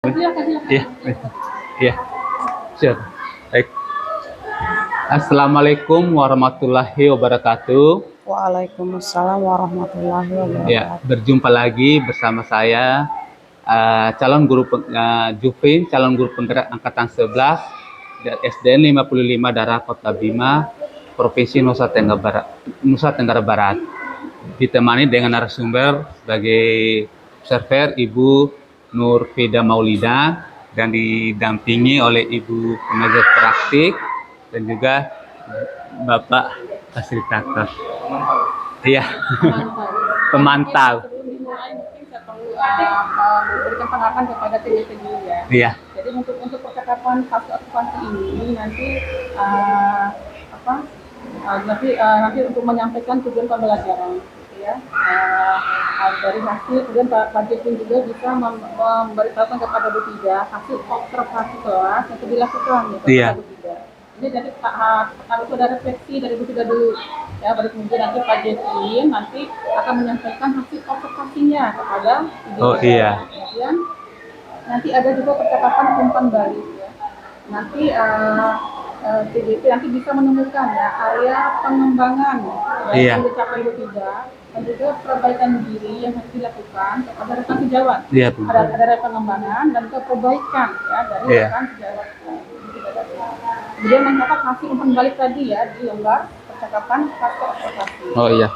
Silakan, silakan. Iya, iya, siap. Baik. Assalamualaikum warahmatullahi wabarakatuh. Waalaikumsalam warahmatullahi Ya, wabarakatuh. berjumpa lagi bersama saya, calon guru Jufin, calon guru penggerak angkatan 11 dari SDN 55 Daerah Kota Bima, Provinsi Nusa Tenggara Barat. Ditemani dengan narasumber sebagai observer Ibu Nur Fida Maulida dan didampingi oleh Ibu pengajar praktik dan juga Bapak fasilitator. Iya, pemantau. Sebelum dimulai mungkin saya perlu memberikan pengarahan kepada TDP dulu ya. Iya, Jadi untuk percakapan fase okupansi ini nanti nanti untuk menyampaikan tujuan pembelajaran gitu ya. Dari hasil kemudian Pak Jepun juga bisa memberitahukan kepada Bu Fida hasil observasi kelas yang dilakukan ya kepada Iya. Bu Fida. Ini dari harus ada refleksi dari Bu Fida dulu ya, baru kemudian nanti Pak Jepun nanti akan menyampaikan hasil observasinya kepada Ibu Oh, Fida. iya. Kemudian nanti ada juga percakapan umpan balik ya. Nanti TDP nanti bisa menemukan ya area pengembangan Iya. yang dicapai itu tidak, dan juga perbaikan diri yang harus dilakukan kepada rekan sejawat. Iya, Bu. Ada pengembangan dan juga perbaikan ya dari Iya. rekan sejawat. Kemudian mencatat hasil umpan balik tadi ya di lembar percakapan fase observasi. Oh iya.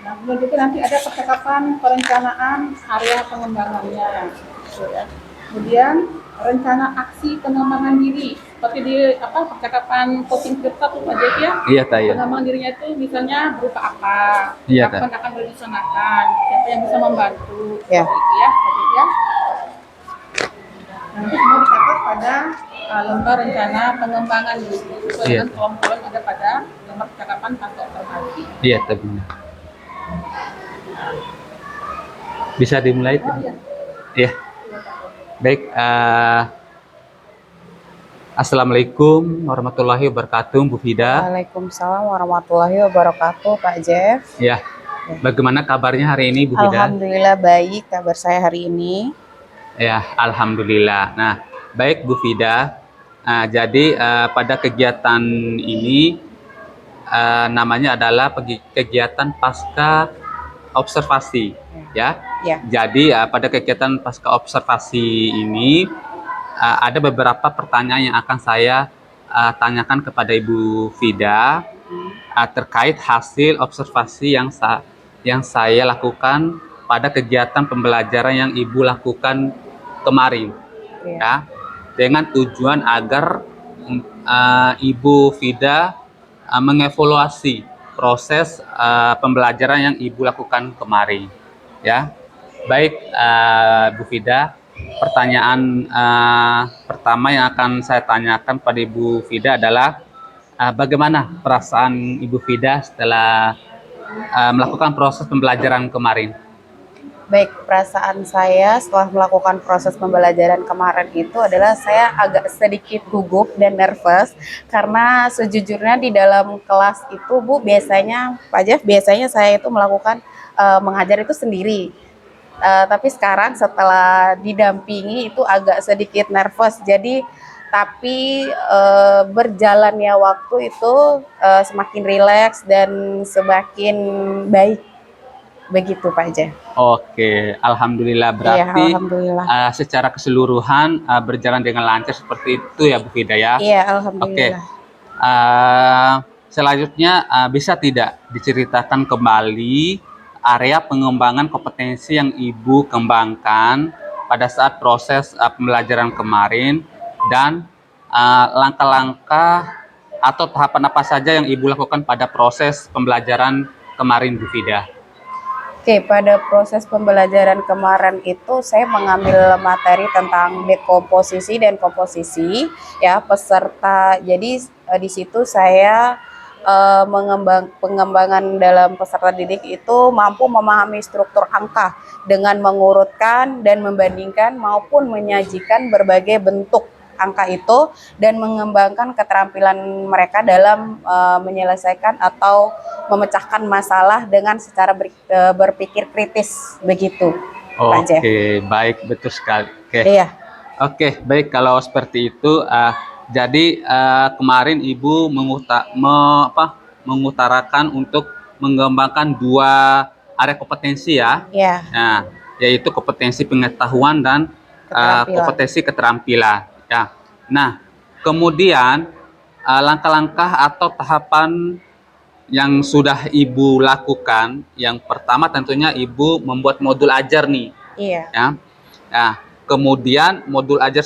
Nah, kemudian juga nanti ada percakapan perencanaan area pengembangannya, gitu ya. Kemudian rencana aksi pengembangan diri, seperti di percakapan coaching kita tuh Pak Jack ya. Iya, Ta, ya. Pengembangan dirinya itu misalnya berupa apa, Iya, Ta. kapan akan dilaksanakan, siapa yang bisa membantu, Ya. seperti itu ya, Pak Jack ya. Nanti semua dicatat pada lembar rencana pengembangan diri sesuai Iya. dengan kolom-kolom yang ada pada lembar percakapan fase observasi. Iya, Ta, benar. Bisa dimulai? Oh iya. Iya. Baik, Assalamualaikum warahmatullahi wabarakatuh, Bu Fida. Waalaikumsalam warahmatullahi wabarakatuh, Pak Jeff. Ya, bagaimana kabarnya hari ini, Bu Fida? Alhamdulillah baik kabar saya hari ini. Ya, alhamdulillah. Nah, baik Bu Fida. Jadi pada kegiatan ini namanya adalah kegiatan pasca observasi, ya. Ya. Jadi pada kegiatan pasca observasi ini ada beberapa pertanyaan yang akan saya tanyakan kepada Ibu Fida terkait hasil observasi yang saya lakukan pada kegiatan pembelajaran yang Ibu lakukan kemarin, ya, dengan tujuan agar Ibu Fida mengevaluasi proses pembelajaran yang Ibu lakukan kemarin, ya. Baik, Bu Fida, pertanyaan pertama yang akan saya tanyakan pada Ibu Fida adalah bagaimana perasaan Ibu Fida setelah melakukan proses pembelajaran kemarin? Baik, perasaan saya setelah melakukan proses pembelajaran kemarin itu adalah saya agak sedikit gugup dan nervous karena sejujurnya di dalam kelas itu Bu biasanya Pak Jeff biasanya saya itu melakukan mengajar itu sendiri. Tapi sekarang setelah didampingi itu agak sedikit nervous. Jadi tapi berjalannya waktu itu semakin rileks dan semakin baik. Begitu Pak Jeff. Oke, alhamdulillah, berarti Iya, alhamdulillah. secara keseluruhan berjalan dengan lancar seperti itu ya Bu Fida ya. Iya, Oke. alhamdulillah. Selanjutnya bisa tidak diceritakan kembali area pengembangan kompetensi yang Ibu kembangkan pada saat proses pembelajaran kemarin dan langkah-langkah atau tahapan apa saja yang Ibu lakukan pada proses pembelajaran kemarin, Bu Fida? Oke, pada proses pembelajaran kemarin itu saya mengambil materi tentang dekomposisi dan komposisi ya peserta. Jadi di situ saya pengembangan dalam peserta didik itu mampu memahami struktur angka dengan mengurutkan dan membandingkan maupun menyajikan berbagai bentuk angka itu dan mengembangkan keterampilan mereka dalam menyelesaikan atau memecahkan masalah dengan secara berpikir kritis begitu, Pak Jeff. Oke, baik, betul sekali. Oke. Iya. Oke, baik kalau seperti itu. Jadi kemarin Ibu mengutarakan untuk mengembangkan dua area kompetensi ya. Ya, Nah, yaitu kompetensi pengetahuan dan keterampilan. kompetensi keterampilan. Ya. Nah, kemudian langkah-langkah atau tahapan yang sudah Ibu lakukan, yang pertama tentunya Ibu membuat modul ajar nih, Iya, ya. Nah, kemudian modul ajar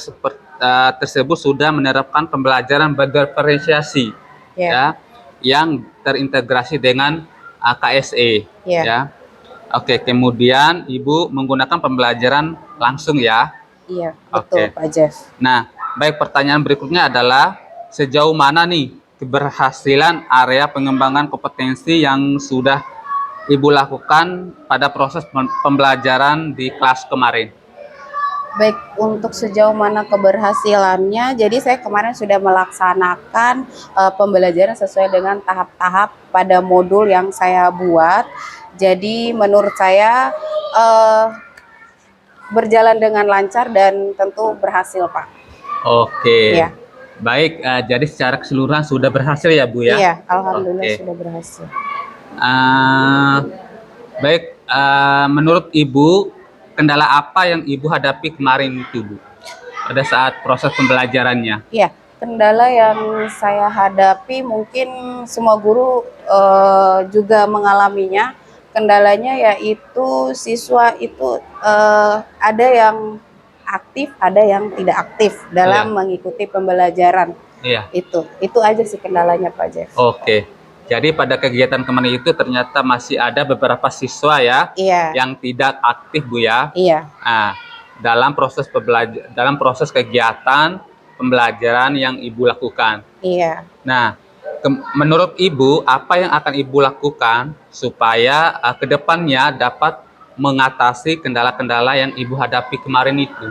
tersebut sudah menerapkan pembelajaran berdiferensiasi, ya, ya, yang terintegrasi dengan KSE, ya, ya. Oke, kemudian Ibu menggunakan pembelajaran langsung ya. iya, betul Oke. Pak Jeff. Nah, baik pertanyaan berikutnya adalah sejauh mana nih keberhasilan area pengembangan kompetensi yang sudah Ibu lakukan pada proses pembelajaran di kelas kemarin? Baik, untuk sejauh mana keberhasilannya, jadi saya kemarin sudah melaksanakan pembelajaran sesuai dengan tahap-tahap pada modul yang saya buat. Jadi menurut saya eh, berjalan dengan lancar dan tentu berhasil, Pak. Oke, Iya, baik. Jadi secara keseluruhan sudah berhasil ya, Bu ya? iya, alhamdulillah Oke. sudah berhasil. Eh, baik, menurut Ibu, kendala apa yang Ibu hadapi kemarin itu, Bu? Pada saat proses pembelajarannya? Iya, kendala yang saya hadapi mungkin semua guru juga mengalaminya. Kendalanya yaitu siswa itu ada yang aktif, ada yang tidak aktif dalam Iya. mengikuti pembelajaran. Iya. Itu aja sih kendalanya Pak Jeff. Oke. Jadi pada kegiatan kemarin itu ternyata masih ada beberapa siswa ya Iya, yang tidak aktif, Bu ya. iya, Nah, dalam proses kegiatan pembelajaran yang Ibu lakukan. iya. Nah, menurut Ibu apa yang akan Ibu lakukan supaya ke depannya dapat mengatasi kendala-kendala yang Ibu hadapi kemarin itu?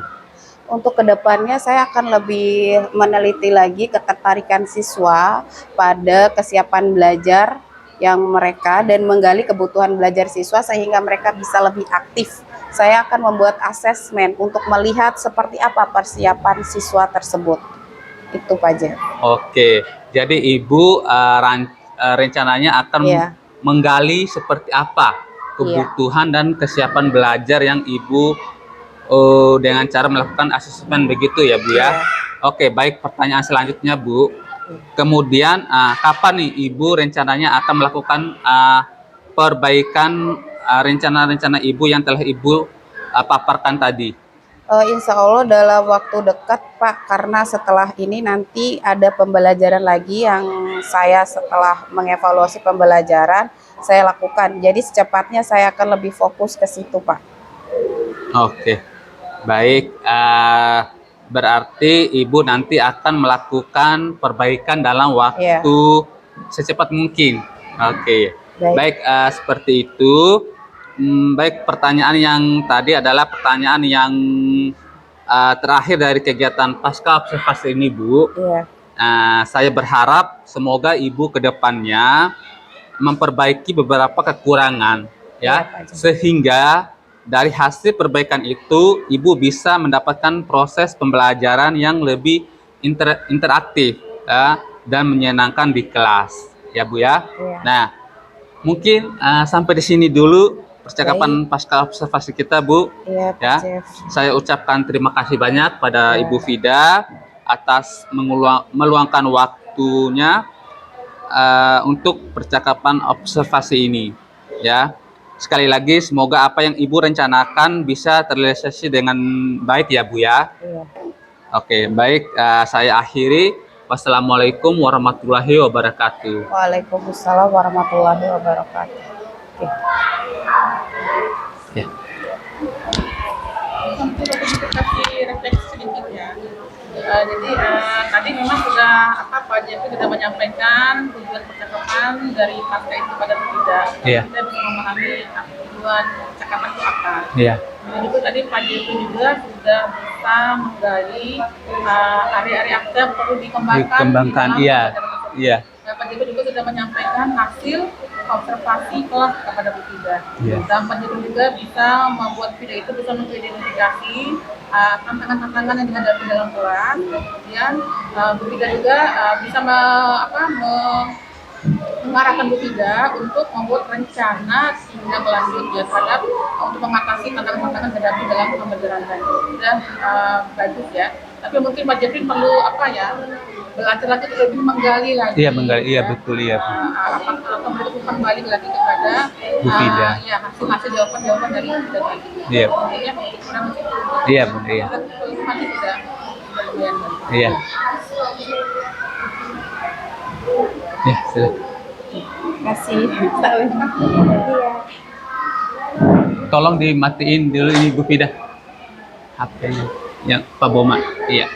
Untuk kedepannya saya akan lebih meneliti lagi ketertarikan siswa pada kesiapan belajar yang mereka dan menggali kebutuhan belajar siswa sehingga mereka bisa lebih aktif. Saya akan membuat asesmen untuk melihat seperti apa persiapan siswa tersebut. Itu Pak Jeff. Oke, jadi Ibu rencananya akan Iya. menggali seperti apa kebutuhan dan kesiapan belajar yang Ibu dengan cara melakukan asesmen begitu ya, Bu ya. Iya. Oke, baik, pertanyaan selanjutnya, Bu. Kemudian kapan nih Ibu rencananya akan melakukan perbaikan rencana-rencana Ibu yang telah Ibu paparkan tadi? Insya Allah dalam waktu dekat Pak, karena setelah ini nanti ada pembelajaran lagi yang saya setelah mengevaluasi pembelajaran saya lakukan. Jadi secepatnya saya akan lebih fokus ke situ Pak. Oke, baik. Berarti Ibu nanti akan melakukan perbaikan dalam Iya. waktu secepat mungkin. Oke, Baik. baik, seperti itu. Baik, pertanyaan yang tadi adalah pertanyaan yang terakhir dari kegiatan pasca observasi ini, Bu. Iya. Saya berharap semoga Ibu ke depannya memperbaiki beberapa kekurangan, Iya, ya, Pak Jen. sehingga dari hasil perbaikan itu Ibu bisa mendapatkan proses pembelajaran yang lebih interaktif ya, dan menyenangkan di kelas, ya Bu ya. Iya. Nah, mungkin sampai di sini dulu percakapan pasca observasi kita, Bu. Iya, Pak Ya, Jeff. saya ucapkan terima kasih banyak pada Iya. Ibu Vida atas meluangkan waktunya untuk percakapan observasi ini. Ya, sekali lagi semoga apa yang Ibu rencanakan bisa terrealisasi dengan baik ya, Bu ya. Iya. Oke, baik, saya akhiri. Wassalamualaikum warahmatullahi wabarakatuh. Waalaikumsalam warahmatullahi wabarakatuh. Oke. Ya. Untuk kasih refleksi sedikit ya. Jadi tadi memang sudah Pak Jeffrey sudah menyampaikan tujuan percakapan dari pasca itu pada tidak. Iya. Kita bisa memahami tujuan percakapan itu apa. Iya. Dan itu tadi Pak Jeffrey juga sudah bisa menggali area-area apa yang perlu dikembangkan. Dikembangkan, di dalam iya. pembelajaran tersebut. Iya. Pak Jeffrey juga sudah menyampaikan hasil observasi kelas kepada Bu Fida. Iya. Dan penjuru juga bisa membuat Fida itu bisa mengidentifikasi tantangan-tantangan yang dihadapi dalam kelas. Kemudian Bu Fida juga bisa mengarahkan Bu Fida untuk membuat rencana tindak lanjut ya terhadap untuk mengatasi tantangan-tantangan yang dihadapi dalam pembelajaran tadi. Dan bagus ya. Tapi mungkin Pak Jeffrey perlu belajar lagi lebih menggali lagi. Iya, menggali. Iya, betul, iya. Atau berhubungan kembali lagi kepada Bu Fida. ya hasil jawaban dari Bu Fida tadi. Iya. Kemudian kurang lebih Iya, Bunda, iya. masih sudah lumayan. Iya. Ya, silakan. Kasih. Iya. Tolong dimatiin dulu ini Bu Fida. HP-nya yang Pak Boma. Iya.